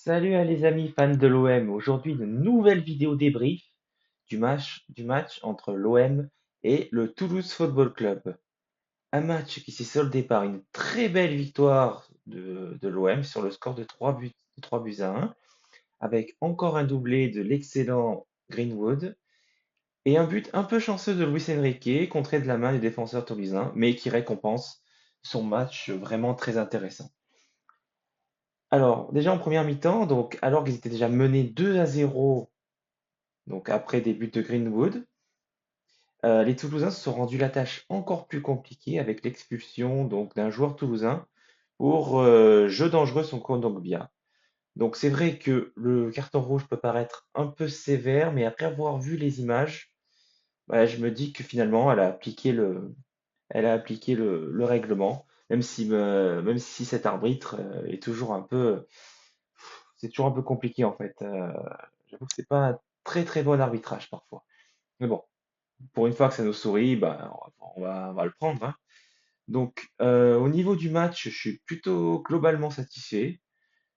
Salut à les amis fans de l'OM. Aujourd'hui, une nouvelle vidéo débrief du match entre l'OM et le Toulouse Football Club. Un match qui s'est soldé par une très belle victoire de l'OM sur le score de 3 buts à 1, avec encore un doublé de l'excellent Greenwood et un but un peu chanceux de Luis Enrique, contré de la main du défenseur toulousain, mais qui récompense son match vraiment très intéressant. Alors, déjà en première mi-temps, donc alors qu'ils étaient déjà menés 2-0, donc après des buts de Greenwood, les Toulousains se sont rendus la tâche encore plus compliquée avec l'expulsion donc d'un joueur toulousain pour jeu dangereux sur Kondogbia. Donc c'est vrai que le carton rouge peut paraître un peu sévère, mais après avoir vu les images, bah, je me dis que finalement elle a appliqué le règlement, même si cet arbitre est toujours un peu, c'est toujours un peu compliqué en fait. J'avoue que c'est pas un très très bon arbitrage parfois. Mais bon, pour une fois que ça nous sourit, bah, on va le prendre, hein. Donc, au niveau du match, je suis plutôt globalement satisfait.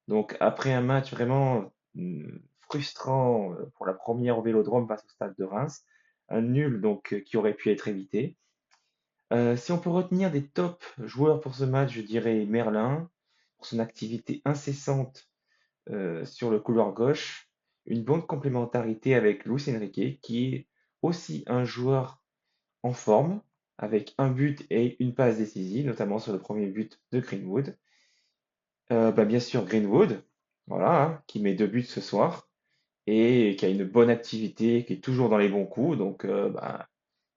Donc, après un match vraiment frustrant pour la première au Vélodrome face au Stade de Reims, un nul donc qui aurait pu être évité. Si on peut retenir des top joueurs pour ce match, je dirais Merlin, pour son activité incessante sur le couloir gauche, une bonne complémentarité avec Luis Enrique, qui est aussi un joueur en forme, avec un but et une passe décisive, notamment sur le premier but de Greenwood. Bah, bien sûr, Greenwood, voilà, hein, qui met 2 buts ce soir et qui a une bonne activité, qui est toujours dans les bons coups, donc bah,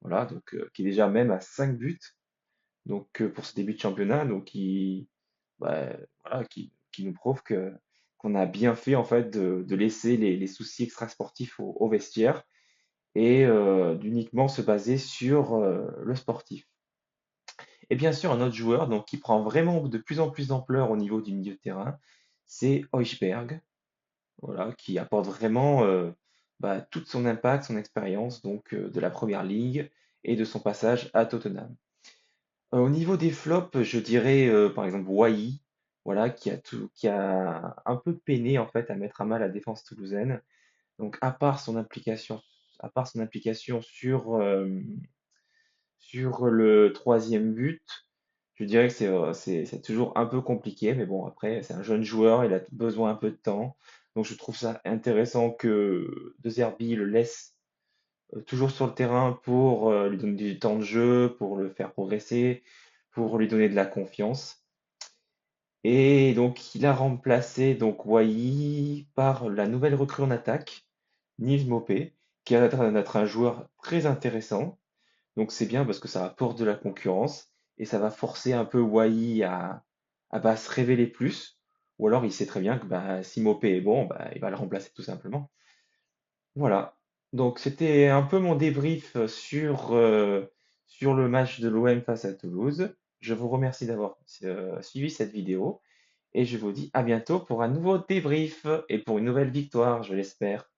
voilà, donc qui est déjà même à 5 buts, donc pour ce début de championnat, donc bah, voilà, qui nous prouve que qu'on a bien fait en fait de laisser les soucis extrasportifs au vestiaire et d'uniquement se baser sur le sportif. Et bien sûr, un autre joueur donc, qui prend vraiment de plus en plus d'ampleur au niveau du milieu de terrain, c'est Højbjerg, voilà, qui apporte vraiment bah, tout son impact, son expérience donc de la première ligue et de son passage à Tottenham. Au niveau des flops, je dirais par exemple Wai, voilà, qui a un peu peiné en fait à mettre à mal la défense toulousaine. Donc à part son implication sur le troisième but, je dirais que c'est toujours un peu compliqué, mais bon, après, c'est un jeune joueur, il a besoin un peu de temps. Donc, je trouve ça intéressant que De Zerbi le laisse toujours sur le terrain pour lui donner du temps de jeu, pour le faire progresser, pour lui donner de la confiance. Et donc, il a remplacé donc Wai par la nouvelle recrue en attaque, Nils Mopé, qui a l'air d'être un joueur très intéressant. Donc c'est bien parce que ça apporte de la concurrence et ça va forcer un peu Wai à bah, se révéler plus. Ou alors il sait très bien que bah, si Mopé est bon, bah, il va le remplacer tout simplement. Voilà. Donc c'était un peu mon débrief sur le match de l'OM face à Toulouse. Je vous remercie d'avoir suivi cette vidéo et je vous dis à bientôt pour un nouveau débrief et pour une nouvelle victoire, je l'espère.